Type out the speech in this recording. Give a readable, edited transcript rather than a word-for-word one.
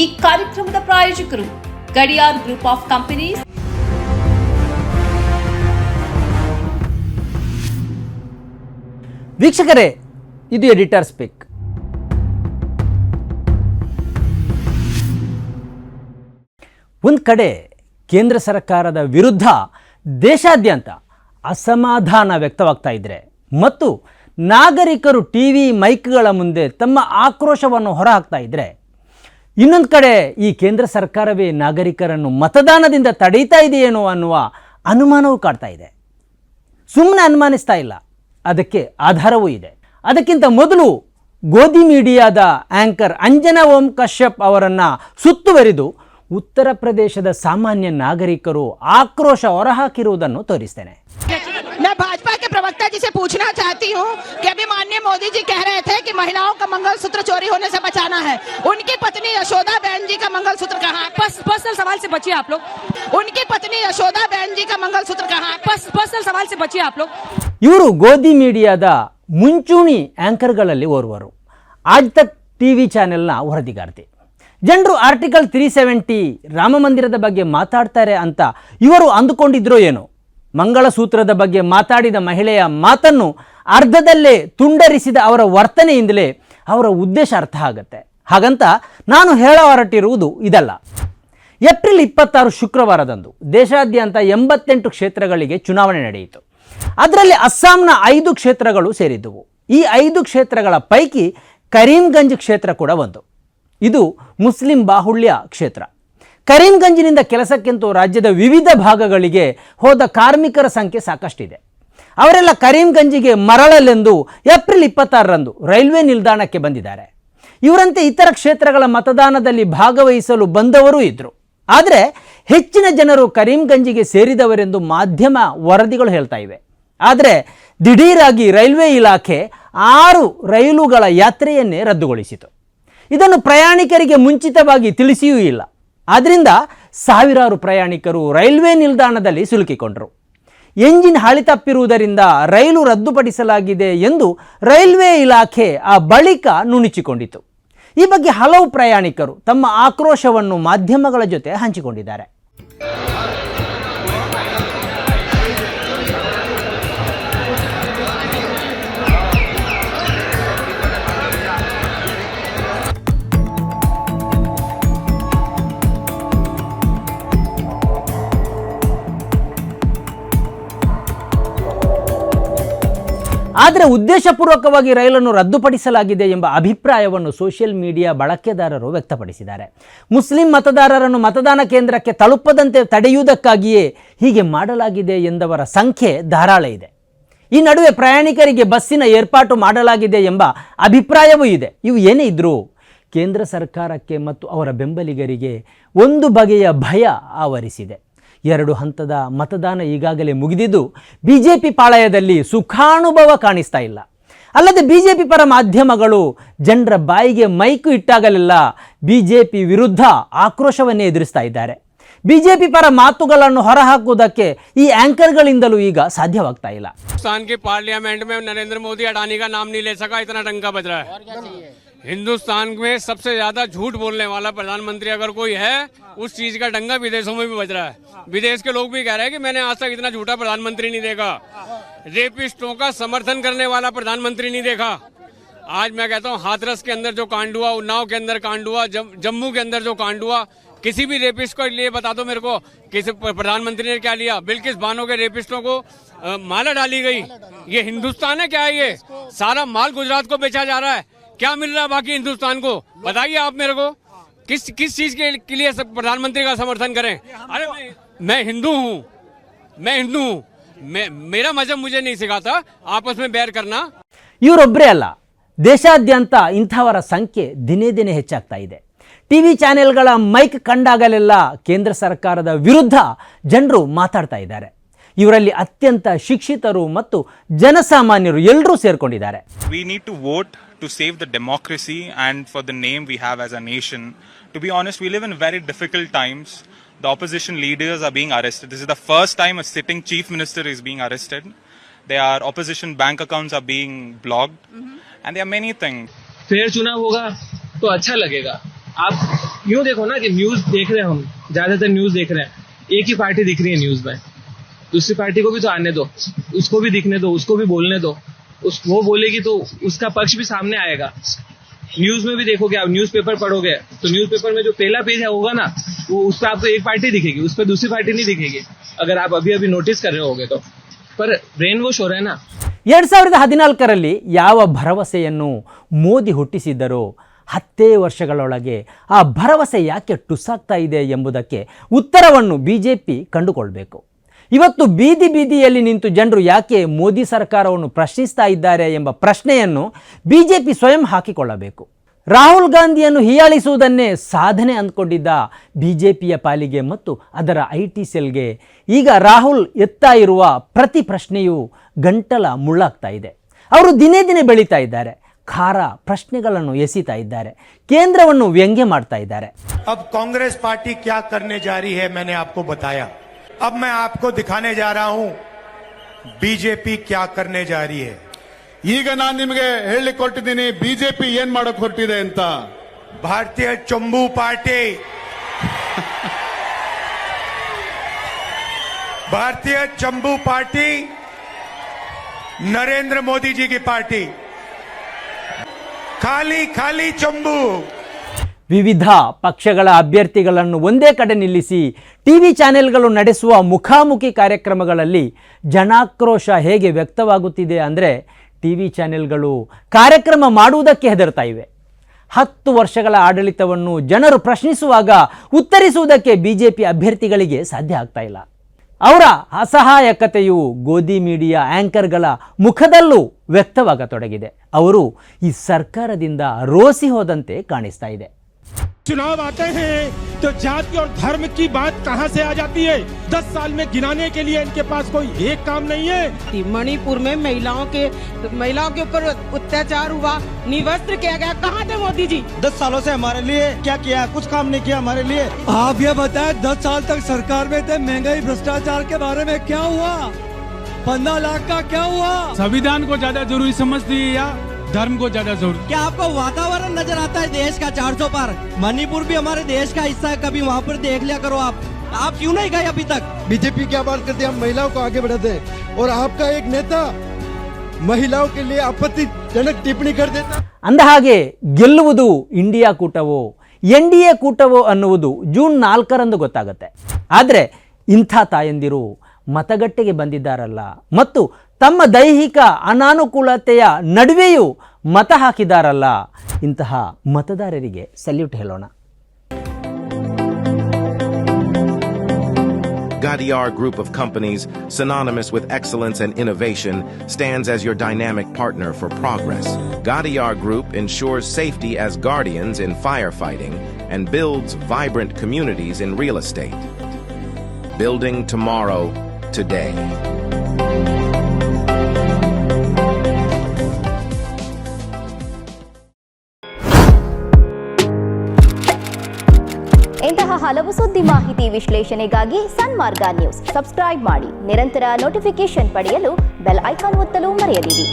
ಈ ಕಾರ್ಯಕ್ರಮದ ಪ್ರಾಯೋಜಕರು ಗಡಿಯಾರ್ ಗ್ರೂಪ್ ಆಫ್ ಕಂಪನೀಸ್. ವೀಕ್ಷಕರೇ, ಇದು ಎಡಿಟರ್ ಸ್ಪೀಕ್. ಒಂದು ಕಡೆ ಕೇಂದ್ರ ಸರ್ಕಾರದ ವಿರುದ್ಧ ದೇಶಾದ್ಯಂತ ಅಸಮಾಧಾನ ವ್ಯಕ್ತವಾಗ್ತಾ ಇದ್ದರೆ ಮತ್ತು ನಾಗರಿಕರು ಟಿವಿ ಮೈಕ್ಗಳ ಮುಂದೆ ತಮ್ಮ ಆಕ್ರೋಶವನ್ನು ಹೊರಹಾಕ್ತಾ ಇದ್ದರೆ, ಇನ್ನೊಂದು ಕಡೆ ಈ ಕೇಂದ್ರ ಸರ್ಕಾರವೇ ನಾಗರಿಕರನ್ನು ಮತದಾನದಿಂದ ತಡೀತಾ ಇದೆಯೇನೋ ಅನ್ನುವ ಅನುಮಾನವೂ ಕಾಡ್ತಾ ಇದೆ. ಸುಮ್ಮನೆ ಅನುಮಾನಿಸ್ತಾ ಇಲ್ಲ, ಅದಕ್ಕೆ ಆಧಾರವೂ ಇದೆ. ಅದಕ್ಕಿಂತ ಮೊದಲು ಗೋಧಿ ಮೀಡಿಯಾದ ಆಂಕರ್ ಅಂಜನಾ ಓಂ ಕಶ್ಯಪ್ ಅವರನ್ನು ಸುತ್ತುವರಿದು ಉತ್ತರ ಪ್ರದೇಶದ ಸಾಮಾನ್ಯ ನಾಗರಿಕರು ಆಕ್ರೋಶ ಹೊರಹಾಕಿರುವುದನ್ನು ತೋರಿಸ್ತೇನೆ. मैं भाजपा के प्रवक्ता जी से पूछना चाहती हूँ कि अभी माननीय मोदी जी कह रहे थे कि महिलाओं का मंगलसूत्र चोरी होने से बचाना है. उनकी पत्नी यशोदा बहन जी का मंगलसूत्र कहाँ है? पर्सनल सवाल से बचिए आप लोग. उनकी पत्नी यशोदा बहन जी का मंगलसूत्र कहाँ है? पर्सनल सवाल से बचिए आप लोग. ಇವರು ಗೋಧಿ ಮೀಡಿಯಾದ ಮುಂಚೂಣಿ ಆಂಕರ್ಗಳಲ್ಲಿ ಓರ್ವರು. ಆಜ್ ತಕ್ ಟಿವಿ ಚಾನೆಲ್ನ ವರದಿಗಾರ್ತಿ. ಜನರು ಆರ್ಟಿಕಲ್ 370 ರಾಮ ಮಂದಿರದ ಬಗ್ಗೆ ಮಾತಾಡ್ತಾರೆ ಅಂತ ಇವರು ಅಂದುಕೊಂಡಿದ್ರೋ ಏನೋ. ಮಂಗಳಸೂತ್ರದ ಬಗ್ಗೆ ಮಾತಾಡಿದ ಮಹಿಳೆಯ ಮಾತನ್ನು ಅರ್ಧದಲ್ಲೇ ತುಂಡರಿಸಿದ ಅವರ ವರ್ತನೆಯಿಂದಲೇ ಅವರ ಉದ್ದೇಶ ಅರ್ಥ ಆಗುತ್ತೆ. ಹಾಗಂತ ನಾನು ಹೇಳ ಹೊರಟಿರುವುದು ಇದಲ್ಲ. ಏಪ್ರಿಲ್ 26 ಶುಕ್ರವಾರದಂದು ದೇಶಾದ್ಯಂತ 88 ಕ್ಷೇತ್ರಗಳಿಗೆ ಚುನಾವಣೆ ನಡೆಯಿತು. ಅದರಲ್ಲಿ ಅಸ್ಸಾಂನ 5 ಕ್ಷೇತ್ರಗಳು ಸೇರಿದ್ದವು. ಈ 5 ಕ್ಷೇತ್ರಗಳ ಪೈಕಿ ಕರೀಂಗಂಜ್ ಕ್ಷೇತ್ರ ಕೂಡ ಒಂದು. ಇದು ಮುಸ್ಲಿಂ ಬಾಹುಳ್ಯ ಕ್ಷೇತ್ರ. ಕರೀಂಗಂಜಿನಿಂದ ಕೆಲಸಕ್ಕೆಂತೂ ರಾಜ್ಯದ ವಿವಿಧ ಭಾಗಗಳಿಗೆ ಹೋದ ಕಾರ್ಮಿಕರ ಸಂಖ್ಯೆ ಸಾಕಷ್ಟಿದೆ. ಅವರೆಲ್ಲ ಕರೀಂಗಂಜಿಗೆ ಮರಳಲೆಂದು ಏಪ್ರಿಲ್ 26ರಂದು ರೈಲ್ವೆ ನಿಲ್ದಾಣಕ್ಕೆ ಬಂದಿದ್ದಾರೆ. ಇವರಂತೆ ಇತರ ಕ್ಷೇತ್ರಗಳ ಮತದಾನದಲ್ಲಿ ಭಾಗವಹಿಸಲು ಬಂದವರೂ ಇದ್ದರು. ಆದರೆ ಹೆಚ್ಚಿನ ಜನರು ಕರೀಂಗಂಜಿಗೆ ಸೇರಿದವರೆಂದು ಮಾಧ್ಯಮ ವರದಿಗಳು ಹೇಳ್ತಾ ಇವೆ. ಆದರೆ ದಿಢೀರಾಗಿ ರೈಲ್ವೆ ಇಲಾಖೆ 6 ರೈಲುಗಳ ಯಾತ್ರೆಯನ್ನೇ ರದ್ದುಗೊಳಿಸಿತು. ಇದನ್ನು ಪ್ರಯಾಣಿಕರಿಗೆ ಮುಂಚಿತವಾಗಿ ತಿಳಿಸಿಯೂ ಇಲ್ಲ. ಆದ್ದರಿಂದ ಸಾವಿರಾರು ಪ್ರಯಾಣಿಕರು ರೈಲ್ವೆ ನಿಲ್ದಾಣದಲ್ಲಿ ಸಿಲುಕಿಕೊಂಡರು. ಎಂಜಿನ್ ಹಾಳಿ ತಪ್ಪಿರುವುದರಿಂದ ರೈಲು ರದ್ದುಪಡಿಸಲಾಗಿದೆ ಎಂದು ರೈಲ್ವೆ ಇಲಾಖೆ ಆ ಬಳಿಕ ನುಣುಚಿಕೊಂಡಿತು. ಈ ಬಗ್ಗೆ ಹಲವು ಪ್ರಯಾಣಿಕರು ತಮ್ಮ ಆಕ್ರೋಶವನ್ನು ಮಾಧ್ಯಮಗಳ ಜೊತೆ ಹಂಚಿಕೊಂಡಿದ್ದಾರೆ. ಆದರೆ ಉದ್ದೇಶಪೂರ್ವಕವಾಗಿ ರೈಲನ್ನು ರದ್ದುಪಡಿಸಲಾಗಿದೆ ಎಂಬ ಅಭಿಪ್ರಾಯವನ್ನು ಸೋಷಿಯಲ್ ಮೀಡಿಯಾ ಬಳಕೆದಾರರು ವ್ಯಕ್ತಪಡಿಸಿದ್ದಾರೆ. ಮುಸ್ಲಿಂ ಮತದಾರರನ್ನು ಮತದಾನ ಕೇಂದ್ರಕ್ಕೆ ತಲುಪದಂತೆ ತಡೆಯುವುದಕ್ಕಾಗಿಯೇ ಹೀಗೆ ಮಾಡಲಾಗಿದೆ ಎಂದವರ ಸಂಖ್ಯೆ ಧಾರಾಳ ಇದೆ. ಈ ನಡುವೆ ಪ್ರಯಾಣಿಕರಿಗೆ ಬಸ್ಸಿನ ಏರ್ಪಾಟು ಮಾಡಲಾಗಿದೆ ಎಂಬ ಅಭಿಪ್ರಾಯವೂ ಇದೆ. ಇವು ಏನೇ ಇದ್ದರೂ ಕೇಂದ್ರ ಸರ್ಕಾರಕ್ಕೆ ಮತ್ತು ಅವರ ಬೆಂಬಲಿಗರಿಗೆ ಒಂದು ಬಗೆಯ ಭಯ ಆವರಿಸಿದೆ. 2 ಹಂತದ ಮತದಾನ ಈಗಾಗಲೇ ಮುಗಿದಿದ್ದು ಬಿಜೆಪಿ ಪಾಳಯದಲ್ಲಿ ಸುಖಾನುಭವ ಕಾಣಿಸ್ತಾ ಇಲ್ಲ. ಅಲ್ಲದೆ ಬಿಜೆಪಿ ಪರ ಮಾಧ್ಯಮಗಳು ಜನರ ಬಾಯಿಗೆ ಮೈಕು ಇಟ್ಟಾಗಲೆಲ್ಲ ಬಿಜೆಪಿ ವಿರುದ್ಧ ಆಕ್ರೋಶವನ್ನೇ ಎದುರಿಸ್ತಾ ಇದ್ದಾರೆ. ಬಿಜೆಪಿ ಪರ ಮಾತುಗಳನ್ನು ಹೊರಹಾಕುವುದಕ್ಕೆ ಈ ಆಂಕರ್ಗಳಿಂದಲೂ ಈಗ ಸಾಧ್ಯವಾಗ್ತಾ ಇಲ್ಲ. हिंदुस्तान के पार्लियामेंट में नरेंद्र मोदी अडानी का नाम नहीं ले सका, इतना डंका बज रहा है. हिंदुस्तान में सबसे ज्यादा झूठ बोलने वाला प्रधानमंत्री अगर कोई है, उस चीज का डंगा विदेशों में भी बज रहा है. विदेश के लोग भी कह रहे हैं कि मैंने आज तक इतना झूठा प्रधानमंत्री नहीं देखा. रेपिस्टों का समर्थन करने वाला प्रधानमंत्री नहीं देखा. आज मैं कहता हूँ हाथरस के अंदर जो कांड हुआ, उन्नाव के अंदर कांड हुआ, जम्मू के अंदर जो कांड हुआ, किसी भी रेपिस्ट को लिए बता दो मेरे को, किसी प्रधानमंत्री ने क्या लिया? बिल्किस बानो के रेपिस्टों को माला डाली गई. ये हिंदुस्तान है क्या? ये सारा माल गुजरात को बेचा जा रहा है. क्या मिल रहा है बाकी हिंदुस्तान को? बताइए आप मेरे को. किस चीज के लिए प्रधानमंत्री का समर्थन करें? अरे मैं हिंदू हूँ, मेरा मजहब मुझे नहीं सिखाता आपस में बैर करना. ಇವರೊಬ್ಬರೇ ಅಲ್ಲ, ದೇಶಾದ್ಯಂತ ಇಂಥವರ ಸಂಖ್ಯೆ ದಿನೇ ದಿನೇ ಹೆಚ್ಚಾಗ್ತಾ ಇದೆ. ಟಿವಿ ಚಾನೆಲ್ಗಳ ಮೈಕ್ ಕಂಡಾಗಲೆಲ್ಲ ಕೇಂದ್ರ ಸರ್ಕಾರದ ವಿರುದ್ಧ ಜನರು ಮಾತಾಡ್ತಾ ಇದ್ದಾರೆ. ಇವರಲ್ಲಿ ಅತ್ಯಂತ ಶಿಕ್ಷಿತರು ಮತ್ತು ಜನಸಾಮಾನ್ಯರು ಎಲ್ಲರೂ ಸೇರ್ಕೊಂಡಿದ್ದಾರೆ. We need to vote to save the democracy and for the name we have as a nation. To be honest, we live in very difficult times. The opposition leaders are being arrested. This is the first time a sitting chief minister is being arrested. Their opposition bank accounts are being blocked, and there are many things. Fair चुनाव होगा तो अच्छा लगेगा. आप यूं देखो ना कि न्यूज देख रहे हैं, हम ज्यादातर न्यूज देख रहे हैं, एक ही पार्टी दिख रही है न्यूज में, दूसरी पार्टी को भी तो आने दो, उसको भी दिखने दो, उसको भी बोलने दो, वो बोलेगी तो उसका पक्ष भी सामने आएगा। न्यूज में भी देखोगे आप, न्यूज़पेपर पढ़ोगे तो न्यूज़पेपर में जो पहला पेज होगा ना, वो उस पर आपको एक पार्टी दिखेगी, उस पर दूसरी पार्टी नहीं दिखेगी, अगर आप अभी अभी नोटिस कर रहे होगे तो। पर ब्रेन वॉश हो रहा है ना। 2014ರಲ್ಲಿ ಯಾವ ಭರವಸೆಯನ್ನು ಮೋದಿ ಹುಟ್ಟಿಸಿದ್ದರೋ 10 ವರ್ಷಗಳೊಳಗೆ ಆ ಭರವಸೆ ಯಾಕೆ ಟುಸ್ಸಾಗ್ತಾ ಇದೆ ಎಂಬುದಕ್ಕೆ ಉತ್ತರವನ್ನು ಬಿಜೆಪಿ ಕಂಡುಕೊಳ್ಬೇಕು. ಇವತ್ತು ಬೀದಿ ಬೀದಿಯಲ್ಲಿ ನಿಂತು ಜನರು ಯಾಕೆ ಮೋದಿ ಸರ್ಕಾರವನ್ನು ಪ್ರಶ್ನಿಸ್ತಾ ಇದ್ದಾರೆ ಎಂಬ ಪ್ರಶ್ನೆಯನ್ನು ಬಿಜೆಪಿ ಸ್ವಯಂ ಹಾಕಿಕೊಳ್ಳಬೇಕು. ರಾಹುಲ್ ಗಾಂಧಿಯನ್ನು ಹೀಯಾಳಿಸುವುದನ್ನೇ ಸಾಧನೆ ಅಂದ್ಕೊಂಡಿದ್ದ ಬಿಜೆಪಿಯ ಪಾಲಿಗೆ ಮತ್ತು ಅದರ IT ಸೆಲ್ಗೆ ಈಗ ರಾಹುಲ್ ಎತ್ತಾ ಇರುವ ಪ್ರತಿ ಪ್ರಶ್ನೆಯೂ ಗಂಟಲ ಮುಳ್ಳಾಗ್ತಾ ಇದೆ. ಅವರು ದಿನೇ ದಿನೇ ಬೆಳೀತಾ ಇದ್ದಾರೆ, ಖಾರ ಪ್ರಶ್ನೆಗಳನ್ನು ಎಸಿತಾ ಇದ್ದಾರೆ, ಕೇಂದ್ರವನ್ನು ವ್ಯಂಗ್ಯ ಮಾಡ್ತಾ ಇದ್ದಾರೆ. अब कांग्रेस पार्टी क्या करने जा रही है मैंने आपको बताया, अब मैं आपको दिखाने जा रहा हूं बीजेपी क्या करने जा रही है. ಈಗ ನಾನು ನಿಮಗೆ ಹೇಳಲಿಕ್ಕೆ ಹೊರಟಿದ್ದೀನಿ ಬಿಜೆಪಿ ಏನ್ ಮಾಡಕ್ ಹೊರಟಿದೆ ಅಂತ. भारतीय चंबू पार्टी भारतीय चंबू पार्टी नरेंद्र मोदी जी की पार्टी, खाली खाली चंबू. ವಿವಿಧ ಪಕ್ಷಗಳ ಅಭ್ಯರ್ಥಿಗಳನ್ನು ಒಂದೇ ಕಡೆ ನಿಲ್ಲಿಸಿ ಟಿವಿ ಚಾನೆಲ್ಗಳು ನಡೆಸುವ ಮುಖಾಮುಖಿ ಕಾರ್ಯಕ್ರಮಗಳಲ್ಲಿ ಜನಾಕ್ರೋಶ ಹೇಗೆ ವ್ಯಕ್ತವಾಗುತ್ತಿದೆ ಅಂದರೆ ಟಿವಿ ಚಾನೆಲ್ಗಳು ಕಾರ್ಯಕ್ರಮ ಮಾಡುವುದಕ್ಕೆ ಹೆದರ್ತಾ ಇವೆ. 10 ವರ್ಷಗಳ ಆಡಳಿತವನ್ನು ಜನರು ಪ್ರಶ್ನಿಸುವಾಗ ಉತ್ತರಿಸುವುದಕ್ಕೆ ಬಿಜೆಪಿ ಅಭ್ಯರ್ಥಿಗಳಿಗೆ ಸಾಧ್ಯ ಆಗ್ತಾ ಇಲ್ಲ. ಅವರ ಅಸಹಾಯಕತೆಯು ಗೋಧಿ ಮೀಡಿಯಾ ಆಂಕರ್ಗಳ ಮುಖದಲ್ಲೂ ವ್ಯಕ್ತವಾಗತೊಡಗಿದೆ. ಅವರು ಈ ಸರ್ಕಾರದಿಂದ ರೋಸಿ ಹೋದಂತೆ ಕಾಣಿಸ್ತಾ ಇದೆ. चुनाव आते हैं तो जाति और धर्म की बात कहां से आ जाती है? 10 साल में गिनाने के लिए इनके पास कोई एक काम नहीं है. मणिपुर में महिलाओं के ऊपर अत्याचार हुआ, निवस्त्र किया गया, कहाँ थे मोदी जी? 10 सालों से हमारे लिए क्या किया? कुछ काम नहीं किया हमारे लिए. आप ये बताएं 10 साल तक सरकार में थे, महंगाई भ्रष्टाचार के बारे में क्या हुआ? 15 लाख का क्या हुआ? संविधान को ज्यादा जरूरी समझती है या धर्म को ज्यादा जरूरी? क्या आपको वातावरण नजर आता है देश का 400 पार? मणिपुर भी हमारे देश का हिस्सा है, कभी वहाँ पर देख लिया करो. आप क्यों नहीं गए अभी तक? बीजेपी क्या बात करते हैं, हम महिलाओं को आगे बढ़ाते हैं और आपका एक नेता महिलाओं के लिए आपत्तिजनक टिप्पणी कर देता. ಅಂದಹಾಗೆ ಗೆಲ್ಲುವುದು ಇಂಡಿಯಾ ಕೂಟವೋ NDA ಕೂಟವೋ ಅನ್ನುವುದು ಜೂನ್ 4ರಂದು ಗೊತ್ತಾಗುತ್ತೆ. ಆದರೆ ಇಂಥ ತಾಯಂದಿರು ಮತಗಟ್ಟೆಗೆ ಬಂದಿದ್ದಾರಲ್ಲ ಮತ್ತು ತಮ್ಮ ದೈಹಿಕ ಅನಾನುಕೂಲತೆಯ ನಡುವೆಯೂ ಮತ ಹಾಕಿದಾರಲ್ಲ, ಇಂತಹ ಮತದಾರರಿಗೆ ಸಲ್ಯೂಟ್ ಹೇಳೋಣ. Gadiar Group of Companies, synonymous with excellence and innovation, stands as your dynamic partner for progress. Gadiar Group ensures safety as guardians in firefighting and builds vibrant communities in real estate. Building tomorrow, today. ಇಂತಹ ಹಲವು ಸುದ್ದಿ ಮಾಹಿತಿ ವಿಶ್ಲೇಷಣೆಗಾಗಿ ಸನ್ಮಾರ್ಗ news subscribe ಮಾಡಿ. ನಿರಂತರ notification ಪಡೆಯಲು bell icon ಒತ್ತಲು ಮರೆಯದಿರಿ.